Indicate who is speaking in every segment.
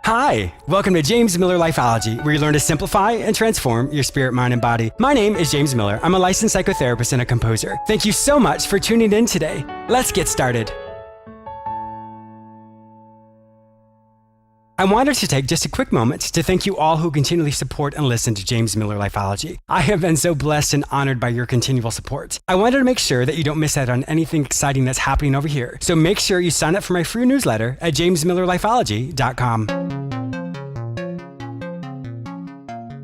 Speaker 1: Hi, welcome to James Miller Lifeology, where you learn to simplify and transform your spirit, mind, and body. My name is James Miller. I'm a licensed psychotherapist and a composer. Thank you so much for tuning in today. Let's get started. I wanted to take just a quick moment to thank you all who continually support and listen to James Miller Lifeology. I have been so blessed and honored by your continual support. I wanted to make sure that you don't miss out on anything exciting that's happening over here. So make sure you sign up for my free newsletter at jamesmillerlifeology.com.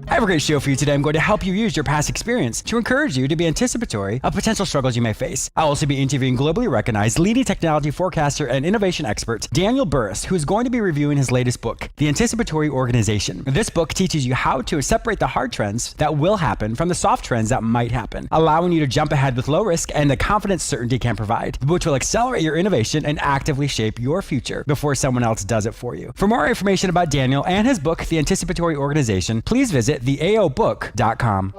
Speaker 1: I have a great show for you today. I'm going to help you use your past experience to encourage you to be anticipatory of potential struggles you may face. I'll also be interviewing globally recognized leading technology forecaster and innovation expert Daniel Burrus, who is going to be reviewing his latest book, The Anticipatory Organization. This book teaches you how to separate the hard trends that will happen from the soft trends that might happen, allowing you to jump ahead with low risk and the confidence certainty can provide, which will accelerate your innovation and actively shape your future before someone else does it for you. For more information about Daniel and his book, The Anticipatory Organization, please visit theaobook.com.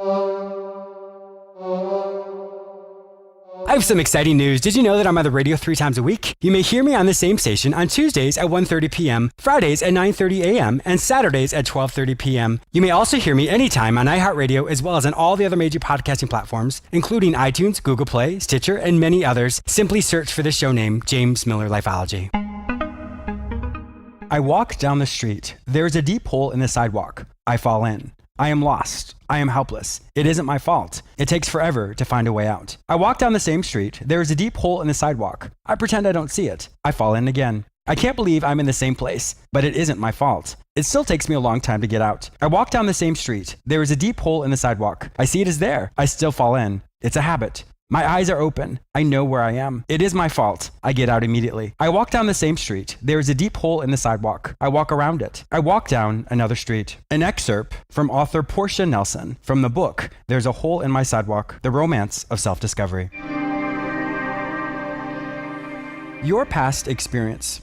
Speaker 1: I have some exciting news. Did you know that I'm on the radio 3 times a week? You may hear me on the same station on Tuesdays at 1:30 p.m., Fridays at 9:30 a.m., and Saturdays at 12:30 p.m. You may also hear me anytime on iHeartRadio as well as on all the other major podcasting platforms, including iTunes, Google Play, Stitcher, and many others. Simply search for the show name, James Miller Lifeology. I walk down the street. There is a deep hole in the sidewalk. I fall in. I am lost. I am helpless. It isn't my fault. It takes forever to find a way out. I walk down the same street. There is a deep hole in the sidewalk. I pretend I don't see it. I fall in again. I can't believe I'm in the same place, but it isn't my fault. It still takes me a long time to get out. I walk down the same street. There is a deep hole in the sidewalk. I see it is there. I still fall in. It's a habit. My eyes are open. I know where I am. It is my fault. I get out immediately. I walk down the same street. There is a deep hole in the sidewalk. I walk around it. I walk down another street. An excerpt from author Portia Nelson from the book, There's a Hole in My Sidewalk, The Romance of Self-Discovery. Your past experience.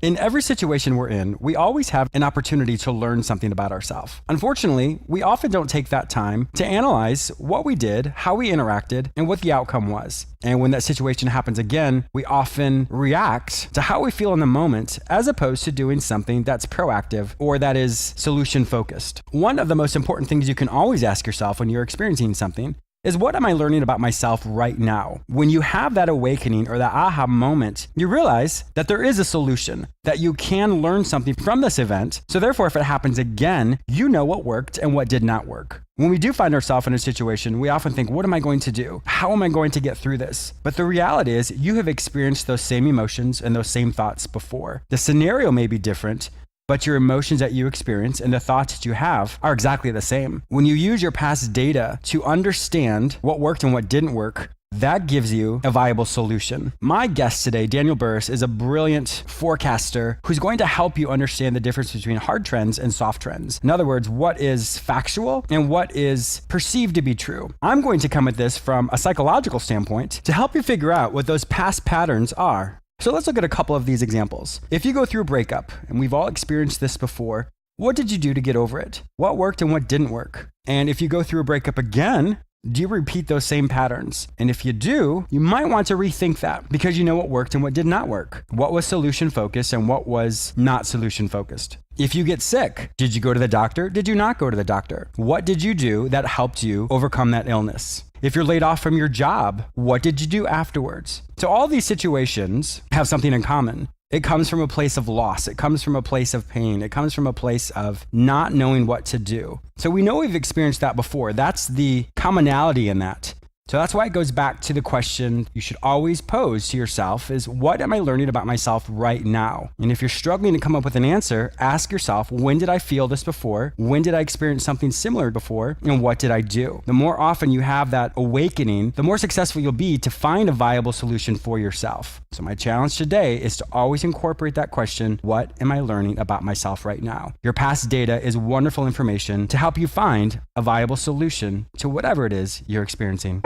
Speaker 1: In every situation we're in, we always have an opportunity to learn something about ourselves. Unfortunately, we often don't take that time to analyze what we did, how we interacted, and what the outcome was. And when that situation happens again, we often react to how we feel in the moment as opposed to doing something that's proactive or that is solution-focused. One of the most important things you can always ask yourself when you're experiencing something is, what am I learning about myself right now? When you have that awakening or that aha moment, you realize that there is a solution, that you can learn something from this event. So therefore, if it happens again, you know what worked and what did not work. When we do find ourselves in a situation, we often think, what am I going to do? How am I going to get through this? But the reality is, you have experienced those same emotions and those same thoughts before. The scenario may be different, but your emotions that you experience and the thoughts that you have are exactly the same. When you use your past data to understand what worked and what didn't work, that gives you a viable solution. My guest today, Daniel Burrus, is a brilliant forecaster who's going to help you understand the difference between hard trends and soft trends. In other words, what is factual and what is perceived to be true. I'm going to come at this from a psychological standpoint to help you figure out what those past patterns are. So let's look at a couple of these examples. If you go through a breakup, and we've all experienced this before, what did you do to get over it? What worked and what didn't work? And if you go through a breakup again, do you repeat those same patterns? And if you do, you might want to rethink that because you know what worked and what did not work. What was solution focused and what was not solution focused? If you get sick, did you go to the doctor? Did you not go to the doctor? What did you do that helped you overcome that illness? If you're laid off from your job, what did you do afterwards? So all these situations have something in common. It comes from a place of loss. It comes from a place of pain. It comes from a place of not knowing what to do. So we know we've experienced that before. That's the commonality in that. So that's why it goes back to the question you should always pose to yourself is, what am I learning about myself right now? And if you're struggling to come up with an answer, ask yourself, when did I feel this before? When did I experience something similar before? And what did I do? The more often you have that awakening, the more successful you'll be to find a viable solution for yourself. So my challenge today is to always incorporate that question, what am I learning about myself right now? Your past data is wonderful information to help you find a viable solution to whatever it is you're experiencing.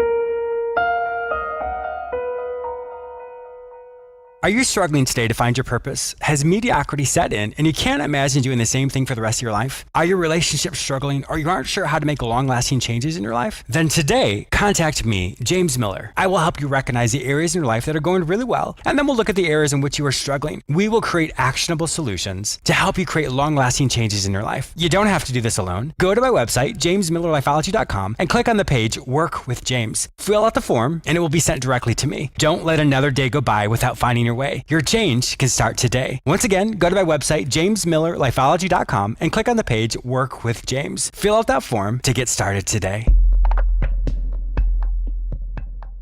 Speaker 1: Are you struggling today to find your purpose? Has mediocrity set in and you can't imagine doing the same thing for the rest of your life? Are your relationships struggling or you aren't sure how to make long-lasting changes in your life? Then today, contact me, James Miller. I will help you recognize the areas in your life that are going really well, and then we'll look at the areas in which you are struggling. We will create actionable solutions to help you create long-lasting changes in your life. You don't have to do this alone. Go to my website, jamesmillerlifeology.com, and click on the page Work with James. Fill out the form and it will be sent directly to me. Don't let another day go by without finding your way. Your change can start today. Once again, go to my website, jamesmillerlifeology.com, and click on the page Work with James. Fill out that form to get started today.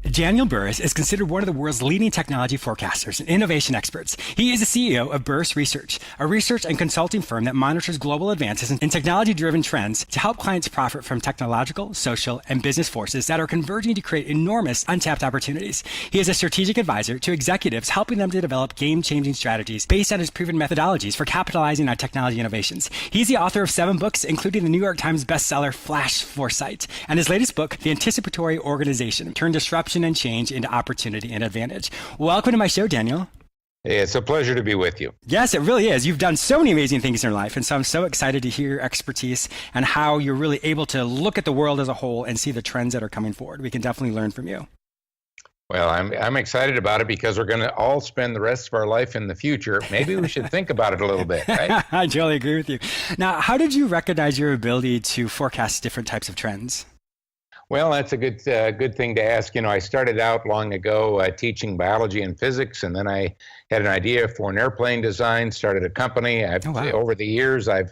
Speaker 1: Daniel Burrus is considered one of the world's leading technology forecasters and innovation experts. He is the CEO of Burrus Research, a research and consulting firm that monitors global advances in technology-driven trends to help clients profit from technological, social, and business forces that are converging to create enormous untapped opportunities. He is a strategic advisor to executives, helping them to develop game-changing strategies based on his proven methodologies for capitalizing on technology innovations. He's the author of 7 books, including the New York Times bestseller Flash Foresight, and his latest book, The Anticipatory Organization, Turn Disruption and Change into Opportunity and Advantage. Welcome to my show, Daniel.
Speaker 2: Hey, it's a pleasure to be with you.
Speaker 1: Yes, it really is. You've done so many amazing things in your life, and so I'm so excited to hear your expertise and how you're really able to look at the world as a whole and see the trends that are coming forward. We can definitely learn from you.
Speaker 2: Well, I'm excited about it because we're going to all spend the rest of our life in the future. Maybe we should think about it a little bit, right?
Speaker 1: I totally agree with you. Now, how did you recognize your ability to forecast different types of trends?
Speaker 2: Well, that's a good thing to ask. You know, I started out long ago teaching biology and physics, and then I had an idea for an airplane design, started a company. Over the years, I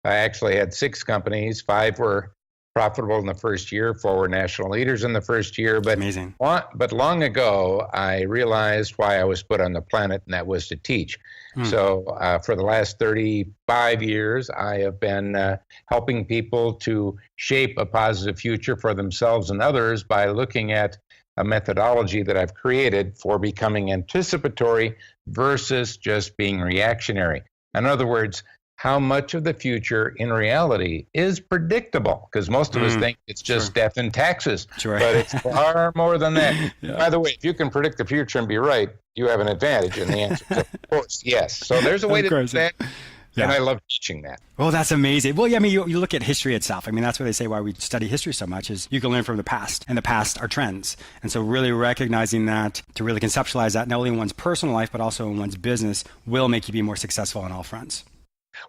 Speaker 2: actually had 6 companies. 5 were profitable in the first year, 4 were national leaders in the first year. But
Speaker 1: amazing.
Speaker 2: But long ago, I realized why I was put on the planet, and that was to teach. So for the last 35 years, I have been helping people to shape a positive future for themselves and others by looking at a methodology that I've created for becoming anticipatory versus just being reactionary. In other words, how much of the future in reality is predictable, because most of us think it's just death and taxes, but it's far more than that. By the way, if you can predict the future and be right, you have an advantage, and the answer is, of course, yes. So there's a way to do that, and I love teaching that.
Speaker 1: Well, that's amazing. Well, yeah, I mean, you look at history itself. I mean, that's what they say why we study history so much is you can learn from the past, and the past are trends. And so really recognizing that, to really conceptualize that, not only in one's personal life, but also in one's business, will make you be more successful on all fronts.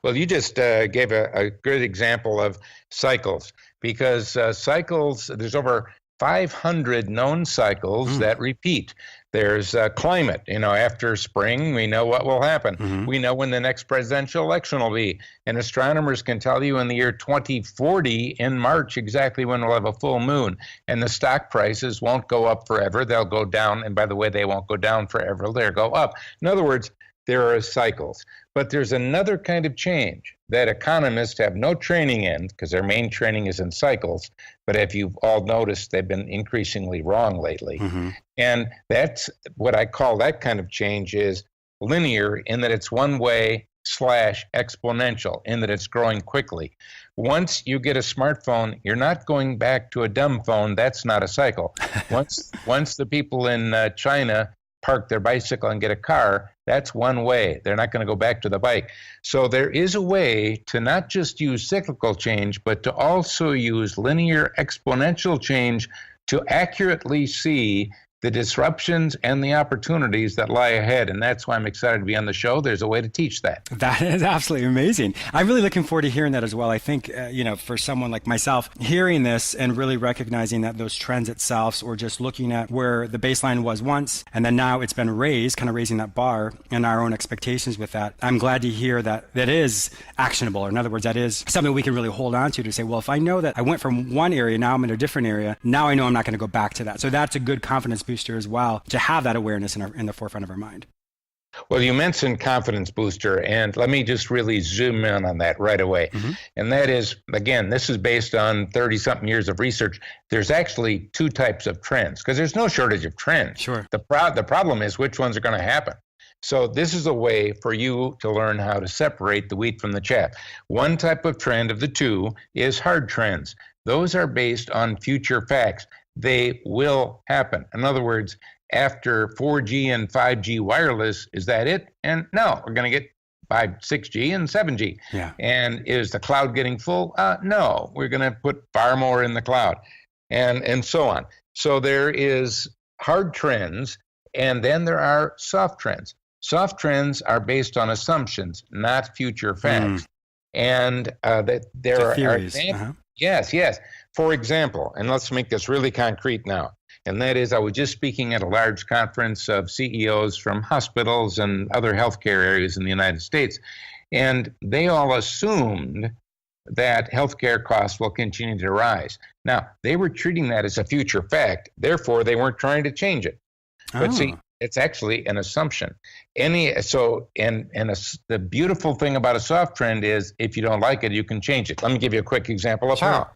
Speaker 2: Well, you just gave a good example of cycles, because cycles, there's over 500 known cycles that repeat. There's climate. You know, after spring, we know what will happen. We know when the next presidential election will be. And astronomers can tell you in the year 2040 in March exactly when we'll have a full moon. And the stock prices won't go up forever. They'll go down. And by the way, they won't go down forever. They'll go up. In other words, there are cycles. But there's another kind of change that economists have no training in, because their main training is in cycles. But if you've all noticed, they've been increasingly wrong lately. And that's what I call that kind of change is linear, in that it's one way / exponential, in that it's growing quickly. Once you get a smartphone, you're not going back to a dumb phone. That's not a cycle. Once the people in China park their bicycle and get a car, that's one way. They're not going to go back to the bike. So there is a way to not just use cyclical change, but to also use linear exponential change to accurately see the disruptions and the opportunities that lie ahead. And that's why I'm excited to be on the show. There's a way to teach that.
Speaker 1: That is absolutely amazing. I'm really looking forward to hearing that as well. I think, for someone like myself, hearing this and really recognizing that those trends itself, or just looking at where the baseline was once, and then now it's been raised, kind of raising that bar and our own expectations with that. I'm glad to hear that that is actionable. Or in other words, that is something we can really hold on to say, well, if I know that I went from one area, now I'm in a different area, now I know I'm not going to go back to that. So that's a good confidence booster as well, to have that awareness in the forefront of our mind.
Speaker 2: Well, you mentioned confidence booster, and let me just really zoom in on that right away. And that is, again, this is based on 30-something years of research. There's actually 2 types of trends, because there's no shortage of trends.
Speaker 1: Sure.
Speaker 2: The problem is which ones are going to happen. So this is a way for you to learn how to separate the wheat from the chaff. One type of trend of the 2 is hard trends. Those are based on future facts. They will happen. In other words, after 4G and 5G wireless, is that it? And no, we're going to get 6G and 7G.
Speaker 1: Yeah.
Speaker 2: And is the cloud getting full? No, we're going to put far more in the cloud, and so on. So there is hard trends, and then there are soft trends. Soft trends are based on assumptions, not future facts. And that there are
Speaker 1: theories.
Speaker 2: Yes. For example, and let's make this really concrete now. And that is, I was just speaking at a large conference of CEOs from hospitals and other healthcare areas in the United States. And they all assumed that healthcare costs will continue to rise. Now, they were treating that as a future fact. Therefore, they weren't trying to change it. But see, it's actually an assumption. The beautiful thing about a soft trend is if you don't like it, you can change it. Let me give you a quick example of how.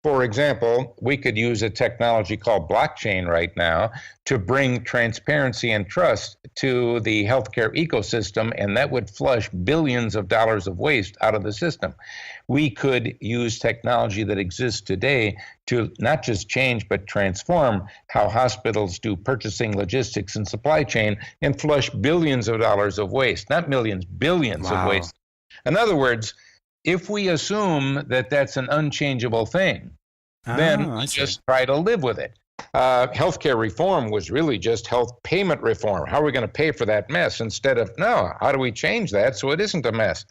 Speaker 2: For example, we could use a technology called blockchain right now to bring transparency and trust to the healthcare ecosystem, and that would flush billions of dollars of waste out of the system. We could use technology that exists today to not just change, but transform how hospitals do purchasing, logistics, and supply chain and flush billions of dollars of waste, not millions, billions of waste. In other words, if we assume that that's an unchangeable thing, then we just try to live with it. Healthcare reform was really just health payment reform. How are we going to pay for that mess? Instead of, no, how do we change that so it isn't a mess?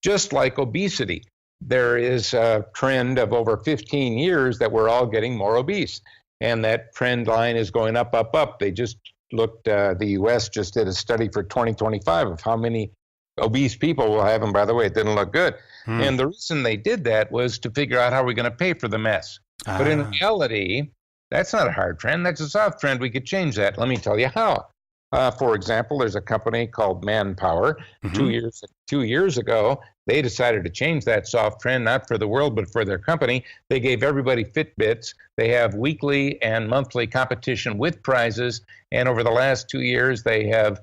Speaker 2: Just like obesity, there is a trend of over 15 years that we're all getting more obese. And that trend line is going up, up, up. They just looked, the U.S. just did a study for 2025 of how many obese people will have, and by the way, it didn't look good. And the reason they did that was to figure out how we're going to pay for the mess. But in reality, that's not a hard trend. That's a soft trend. We could change that. Let me tell you how. For example, there's a company called Manpower. 2 years ago, they decided to change that soft trend, not for the world, but for their company. They gave everybody Fitbits. They have weekly and monthly competition with prizes. And over the last 2 years, they have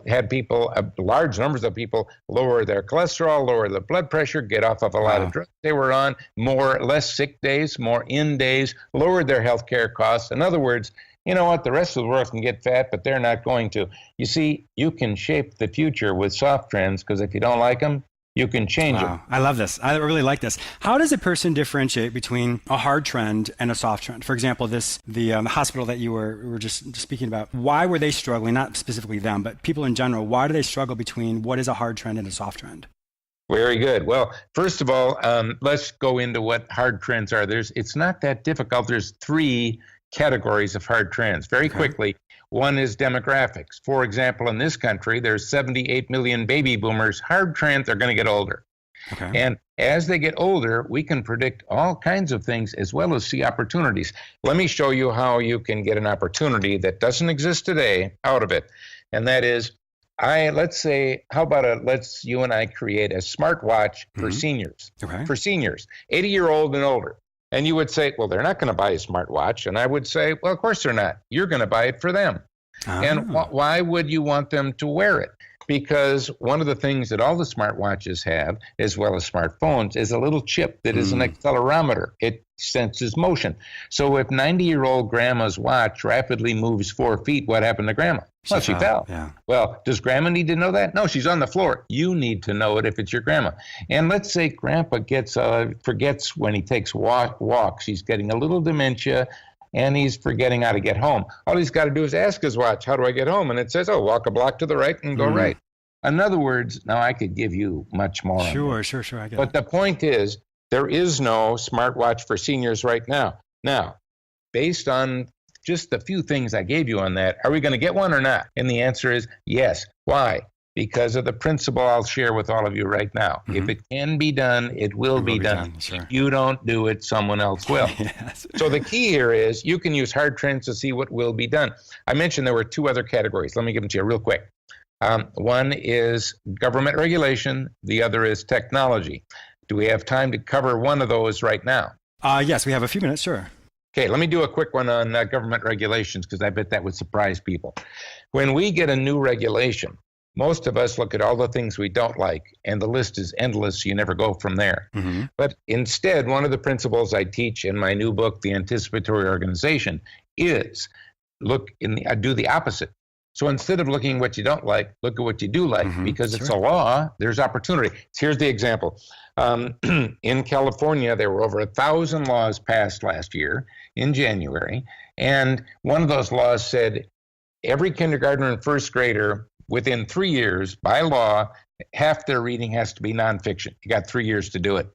Speaker 2: had people, large numbers of people, lower their cholesterol, lower their blood pressure, get off of a lot of drugs they were on, less sick days, more in days, lowered their health care costs. In other words, you know what? The rest of the world can get fat, but they're not going to. You see, you can shape the future with soft trends, because if you don't like them, you can change it.
Speaker 1: I love this. I really like this. How does a person differentiate between a hard trend and a soft trend? For example, the hospital that you were just speaking about, why were they struggling? Not specifically them, but people in general. Why do they struggle between what is a hard trend and a soft trend?
Speaker 2: Very good. Well, first of all, let's go into what hard trends are. It's not that difficult. There's 3 categories of hard trends. Very quickly. One is demographics. For example, in this country, there's 78 million baby boomers. Hard trends are going to get older. And as they get older, we can predict all kinds of things as well as see opportunities. Let me show you how you can get an opportunity that doesn't exist today out of it. And that is, let's say, let's you and I create a smartwatch for seniors. For seniors, 80-year-old and older. And you would say, well, they're not going to buy a smartwatch. And I would say, well, of course they're not. You're going to buy it for them. And why would you want them to wear it? Because one of the things that all the smartwatches have, as well as smartphones, is a little chip that is an accelerometer. It senses motion. So if 90-year-old grandma's watch rapidly moves 4 feet, what happened to grandma? Well, she fell. Yeah. Well, does grandma need to know that? No, she's on the floor. You need to know it if it's your grandma. And let's say grandpa forgets when he takes walks. He's getting a little dementia, and he's forgetting how to get home. All he's got to do is ask his watch, how do I get home? And it says, walk a block to the right and go right. In other words, now I could give you much more.
Speaker 1: Sure. I get it.
Speaker 2: But the point is, there is no smartwatch for seniors right now. Now, based on just the few things I gave you on that, are we going to get one or not? And the answer is yes. Why? Because of the principle I'll share with all of you right now. If it can be done, it will be done.
Speaker 1: Sure.
Speaker 2: If you don't do it, someone else will.
Speaker 1: Yes.
Speaker 2: So the key here is you can use hard trends to see what will be done. I mentioned there were 2 other categories. Let me give them to you real quick. One is government regulation. The other is technology. Do we have time to cover one of those right now?
Speaker 1: Yes, we have a few minutes, sure.
Speaker 2: Okay, let me do a quick one on government regulations, because I bet that would surprise people. When we get a new regulation, most of us look at all the things we don't like, and the list is endless. You never go from there. But instead, one of the principles I teach in my new book, The Anticipatory Organization, is do the opposite. So instead of looking at what you don't like, look at what you do like, because it's a law. There's opportunity. Here's the example. In California, there were over 1,000 laws passed last year in January. And one of those laws said every kindergartner and first grader within 3 years, by law, half their reading has to be nonfiction. You got 3 years to do it.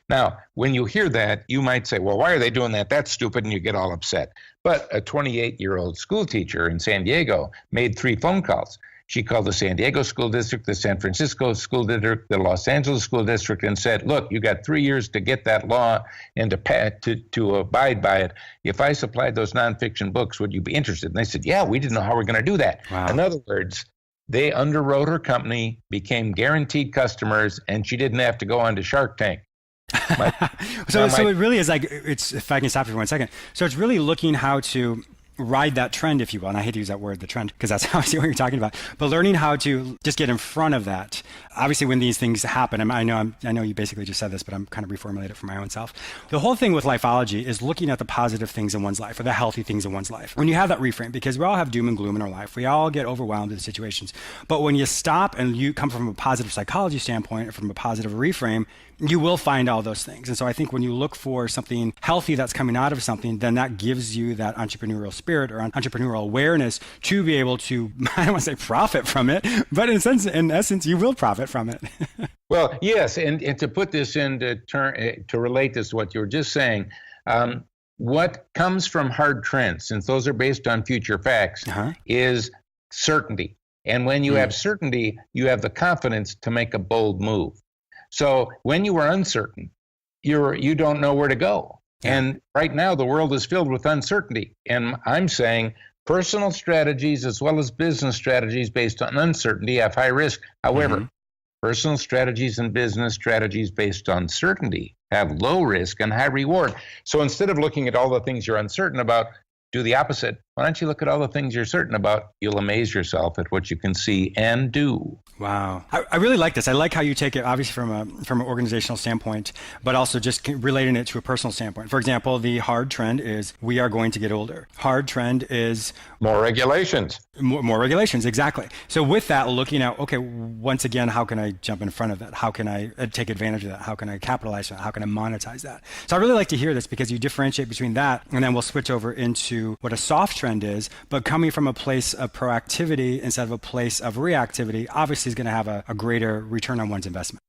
Speaker 2: Now, when you hear that, you might say, well, why are they doing that? That's stupid, and you get all upset. But a 28-year-old school teacher in San Diego made 3 phone calls. She called the San Diego School District, the San Francisco School District, the Los Angeles School District, and said, look, you got 3 years to get that law and to abide by it. If I supplied those nonfiction books, would you be interested? And they said, yeah, we didn't know how we're going to do that.
Speaker 1: Wow.
Speaker 2: In other words, they underwrote her company, became guaranteed customers, and she didn't have to go on to Shark Tank.
Speaker 1: So it really is like, if I can stop you for 1 second. So it's really looking how to ride that trend, if you will. And I hate to use that word, the trend, because that's how I see what you're talking about. But learning how to just get in front of that. Obviously, when these things happen, I know you basically just said this, but I'm kind of reformulating it for my own self. The whole thing with Lifeology is looking at the positive things in one's life, or the healthy things in one's life. When you have that reframe, because we all have doom and gloom in our life, we all get overwhelmed in situations. But when you stop and you come from a positive psychology standpoint, or from a positive reframe, you will find all those things. And so I think when you look for something healthy that's coming out of something, then that gives you that entrepreneurial spirit or entrepreneurial awareness to be able to, I don't want to say profit from it, but in essence, you will profit from it.
Speaker 2: Well, yes. And to put this into to relate this to what you were just saying, what comes from hard trends, since those are based on future facts, is certainty. And when you have certainty, you have the confidence to make a bold move. So when you are uncertain, you don't know where to go. And right now, the world is filled with uncertainty. And I'm saying personal strategies as well as business strategies based on uncertainty have high risk. However, personal strategies and business strategies based on certainty have low risk and high reward. So instead of looking at all the things you're uncertain about, do the opposite. Why don't you look at all the things you're certain about? You'll amaze yourself at what you can see and do.
Speaker 1: Wow. I really like this. I like how you take it, obviously, from an organizational standpoint, but also just relating it to a personal standpoint. For example, the hard trend is we are going to get older. Hard trend is
Speaker 2: more regulations.
Speaker 1: More regulations, exactly. So with that, looking at, okay, once again, how can I jump in front of that? How can I take advantage of that? How can I capitalize on that? How can I monetize that? So I really like to hear this because you differentiate between that, and then we'll switch over into what a soft trend is, but coming from a place of proactivity instead of a place of reactivity, obviously is going to have a greater return on one's investment.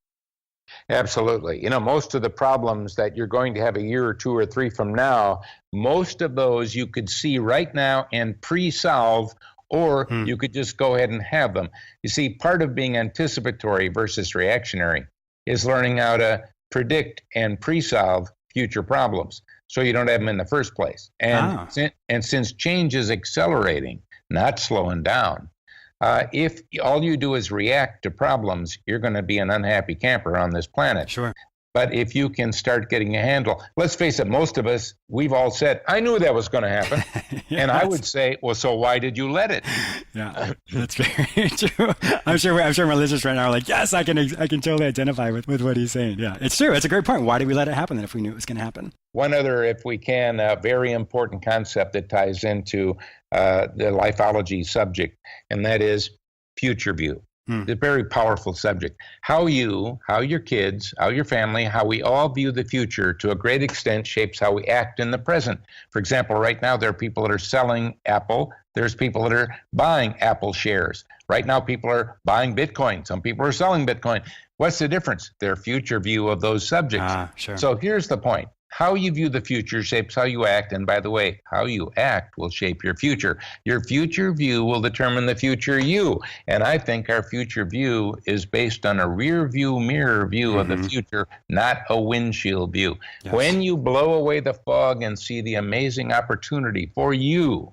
Speaker 2: Absolutely. Most of the problems that you're going to have a year or 2 or 3 from now, most of those you could see right now and pre-solve, or you could just go ahead and have them. You see, part of being anticipatory versus reactionary is learning how to predict and pre-solve future problems so you don't have them in the first place. And since change is accelerating, not slowing down, if all you do is react to problems, you're going to be an unhappy camper on this planet.
Speaker 1: Sure.
Speaker 2: But if you can start getting a handle, let's face it, most of us, we've all said, I knew that was going to happen. And I would say, well, so why did you let it?
Speaker 1: Yeah, that's very true. I'm sure my listeners right now are like, yes, I can totally identify with what he's saying. Yeah, it's true. It's a great point. Why did we let it happen then if we knew it was going to happen?
Speaker 2: One other, if we can, very important concept that ties into the Lifeology subject, and that is future view. It's a very powerful subject. How your kids, how your family, how we all view the future to a great extent shapes how we act in the present. For example, right now there are people that are selling Apple. There's people that are buying Apple shares. Right now people are buying Bitcoin. Some people are selling Bitcoin. What's the difference? Their future view of those subjects.
Speaker 1: Sure.
Speaker 2: So here's the point. How you view the future shapes how you act. And by the way, how you act will shape your future. Your future view will determine the future you. And I think our future view is based on a rear view mirror view of the future, not a windshield view. Yes. When you blow away the fog and see the amazing opportunity for you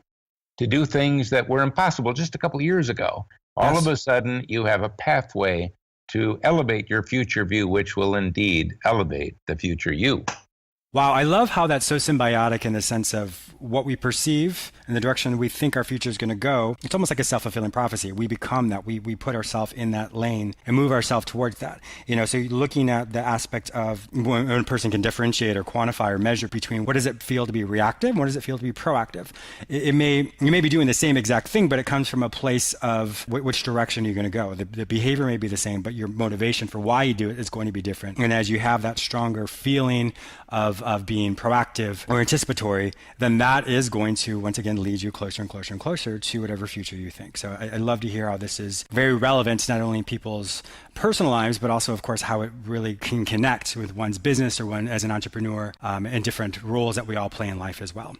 Speaker 2: to do things that were impossible just a couple of years ago, all of a sudden you have a pathway to elevate your future view, which will indeed elevate the future you.
Speaker 1: Wow, I love how that's so symbiotic in the sense of what we perceive and the direction we think our future is going to go. It's almost like a self-fulfilling prophecy. We become that. We put ourselves in that lane and move ourselves towards that. So looking at the aspect of when a person can differentiate or quantify or measure between what does it feel to be reactive and what does it feel to be proactive. You may be doing the same exact thing, but it comes from a place of which direction you're going to go. The behavior may be the same, but your motivation for why you do it is going to be different. And as you have that stronger feeling of being proactive or anticipatory, then that is going to, once again, lead you closer and closer and closer to whatever future you think. So I love to hear how this is very relevant, not only in people's personal lives, but also, of course, how it really can connect with one's business or one as an entrepreneur and different roles that we all play in life as well.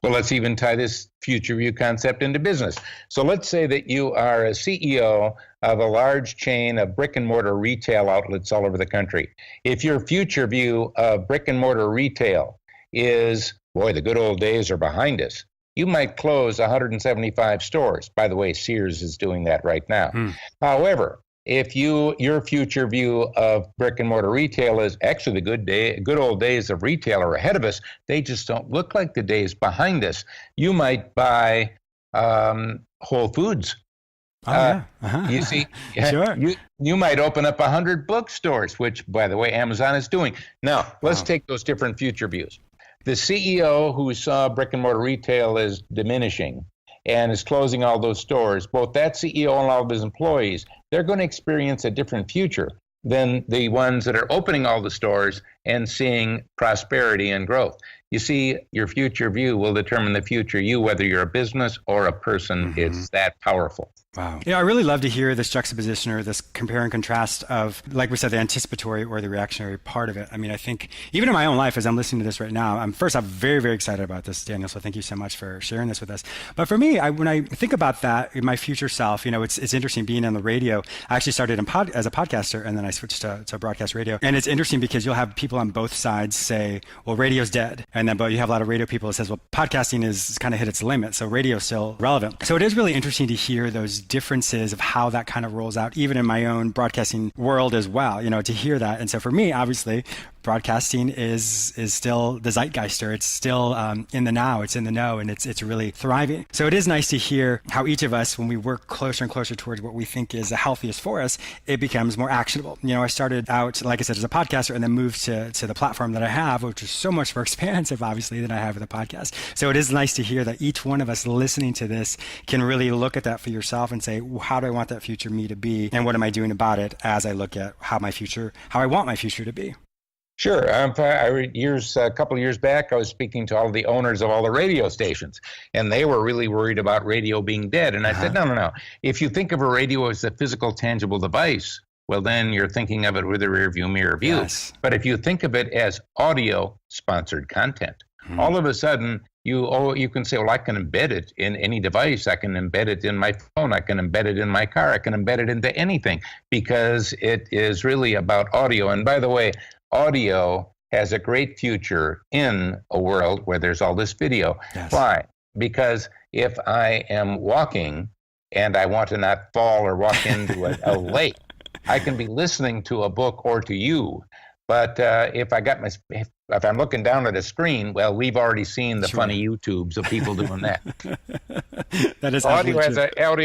Speaker 2: Well, let's even tie this future view concept into business. So let's say that you are a CEO of a large chain of brick and mortar retail outlets all over the country. If your future view of brick and mortar retail is, boy, the good old days are behind us, you might close 175 stores. By the way, Sears is doing that right now. However, if your future view of brick and mortar retail is actually the good old days of retail are ahead of us, they just don't look like the days behind us, you might buy Whole Foods. You see,
Speaker 1: Sure.
Speaker 2: you might open up 100 bookstores, which, by the way, Amazon is doing. Now, let's take those different future views. The CEO who saw brick and mortar retail is diminishing and is closing all those stores, both that CEO and all of his employees, they're going to experience a different future than the ones that are opening all the stores and seeing prosperity and growth. You see, your future view will determine the future you, whether you're a business or a person. It's that powerful.
Speaker 1: Wow. I really love to hear this juxtaposition or this compare and contrast of, like we said, the anticipatory or the reactionary part of it. I mean, I think even in my own life, as I'm listening to this right now, I'm very, very excited about this, Daniel. So thank you so much for sharing this with us. But for me, when I think about that, in my future self, it's interesting being on the radio. I actually started as a podcaster, and then I switched to broadcast radio. And it's interesting because you'll have people on both sides say, well, radio's dead. But you have a lot of radio people that says, well, podcasting is kind of hit its limit. So radio's still relevant. So it is really interesting to hear those differences of how that kind of rolls out, even in my own broadcasting world as well, to hear that. And so for me, obviously, broadcasting is still the zeitgeister. It's still in the now. It's in the know, and it's really thriving. So it is nice to hear how each of us, when we work closer and closer towards what we think is the healthiest for us, it becomes more actionable. I started out, like I said, as a podcaster, and then moved to the platform that I have, which is so much more expansive, obviously, than I have with a podcast. So it is nice to hear that each one of us listening to this can really look at that for yourself and say, well, how do I want that future me to be, and what am I doing about it as I look at how I want my future to be.
Speaker 2: Sure. A couple of years back, I was speaking to all the owners of all the radio stations, and they were really worried about radio being dead. And I said, no. If you think of a radio as a physical, tangible device, well, then you're thinking of it with a rear-view mirror view.
Speaker 1: Yes.
Speaker 2: But if you think of it as audio-sponsored content, all of a sudden, you can say, well, I can embed it in any device. I can embed it in my phone. I can embed it in my car. I can embed it into anything, because it is really about audio. And by the way, audio has a great future in a world where there's all this video.
Speaker 1: Yes.
Speaker 2: Why? Because if I am walking and I want to not fall or walk into a lake, I can be listening to a book or to you. But if I'm looking down at a screen, well, we've already seen the funny YouTubes of people doing that.
Speaker 1: That is
Speaker 2: audio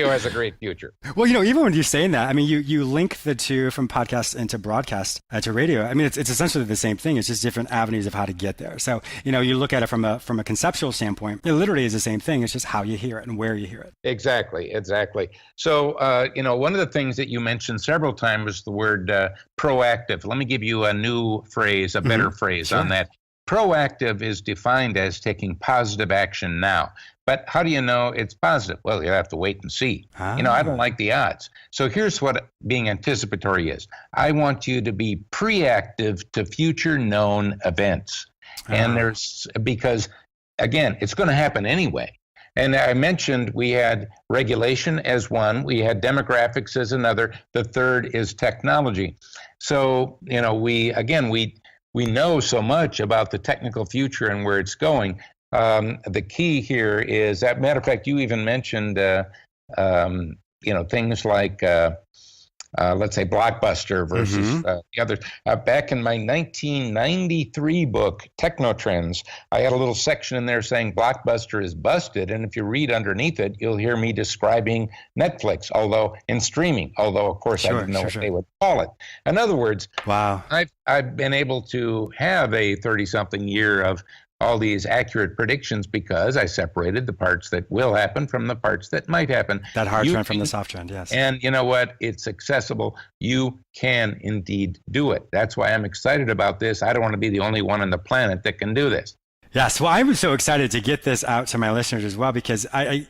Speaker 2: has a great future.
Speaker 1: Well, even when you're saying that, I mean, you link the two from podcast into broadcast to radio. I mean, it's essentially the same thing. It's just different avenues of how to get there. So, you look at it from a conceptual standpoint, it literally is the same thing. It's just how you hear it and where you hear it.
Speaker 2: Exactly. So, one of the things that you mentioned several times was the word proactive. Let me give you a new phrase, a better phrase on that. Proactive is defined as taking positive action now. But how do you know it's positive? Well, you have to wait and see. I don't like the odds. So here's what being anticipatory is. I want you to be preactive to future known events. And because, again, it's going to happen anyway. And I mentioned we had regulation as one, we had demographics as another, the third is technology. So, we know so much about the technical future and where it's going. The key here is, as a matter of fact, you even mentioned, things like let's say, Blockbuster versus the others. Back in my 1993 book, Technotrends, I had a little section in there saying Blockbuster is busted. And if you read underneath it, you'll hear me describing Netflix, although in streaming, although, of course, I didn't know what they would call it. In other words,
Speaker 1: wow,
Speaker 2: I've been able to have a 30-something year of all these accurate predictions because I separated the parts that will happen from the parts that might happen.
Speaker 1: That hard trend from the soft trend, yes.
Speaker 2: And you know what? It's accessible. You can indeed do it. That's why I'm excited about this. I don't want to be the only one on the planet that can do this.
Speaker 1: Yes, well, I'm so excited to get this out to my listeners as well because I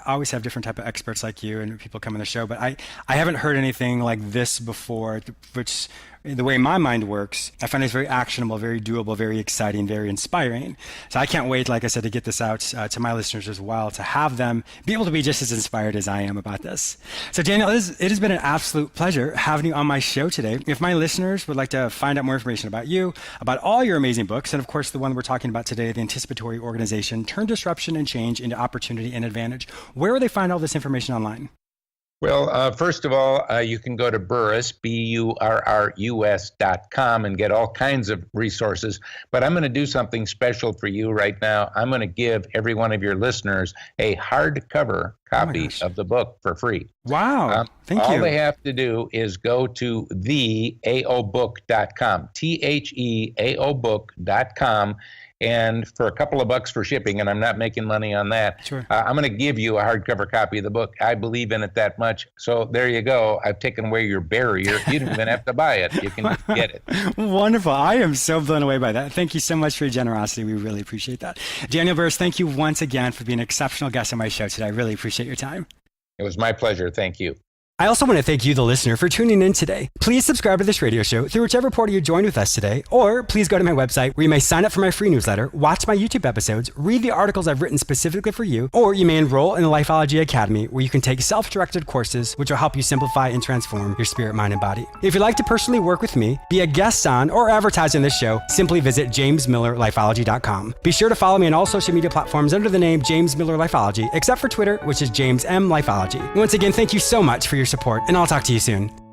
Speaker 1: always have different type of experts like you and people come on the show, but I haven't heard anything like this before, which the way my mind works, I find it's very actionable, very doable, very exciting, very inspiring. So I can't wait, like I said, to get this out to my listeners as well, to have them be able to be just as inspired as I am about this. So Daniel, it has been an absolute pleasure having you on my show today. If my listeners would like to find out more information about you, about all your amazing books, and of course the one we're talking about today, the Anticipatory Organization, Turn Disruption and Change into Opportunity and Advantage, where will they find all this information online?
Speaker 2: Well, first of all, you can go to Burrus, BURRUS.com, and get all kinds of resources. But I'm going to do something special for you right now. I'm going to give every one of your listeners a hardcover copy of the book for free.
Speaker 1: Wow. Thank you.
Speaker 2: All they have to do is go to theaobook.com, theaobook.com. And for a couple of bucks for shipping, and I'm not making money on that,
Speaker 1: sure.
Speaker 2: I'm going to give you a hardcover copy of the book. I believe in it that much. So there you go. I've taken away your barrier. You don't even have to buy it. You can just get it.
Speaker 1: Wonderful. I am so blown away by that. Thank you so much for your generosity. We really appreciate that. Daniel Burrus, thank you once again for being an exceptional guest on my show today. I really appreciate your time.
Speaker 2: It was my pleasure. Thank you.
Speaker 1: I also want to thank you, the listener, for tuning in today. Please subscribe to this radio show through whichever portal you joined with us today, or please go to my website where you may sign up for my free newsletter, watch my YouTube episodes, read the articles I've written specifically for you, or you may enroll in the Lifeology Academy where you can take self-directed courses which will help you simplify and transform your spirit, mind, and body. If you'd like to personally work with me, be a guest on, or advertise on this show, simply visit jamesmillerlifeology.com. Be sure to follow me on all social media platforms under the name James Miller Lifeology, except for Twitter, which is James M. Lifeology. Once again, thank you so much for your support, and I'll talk to you soon.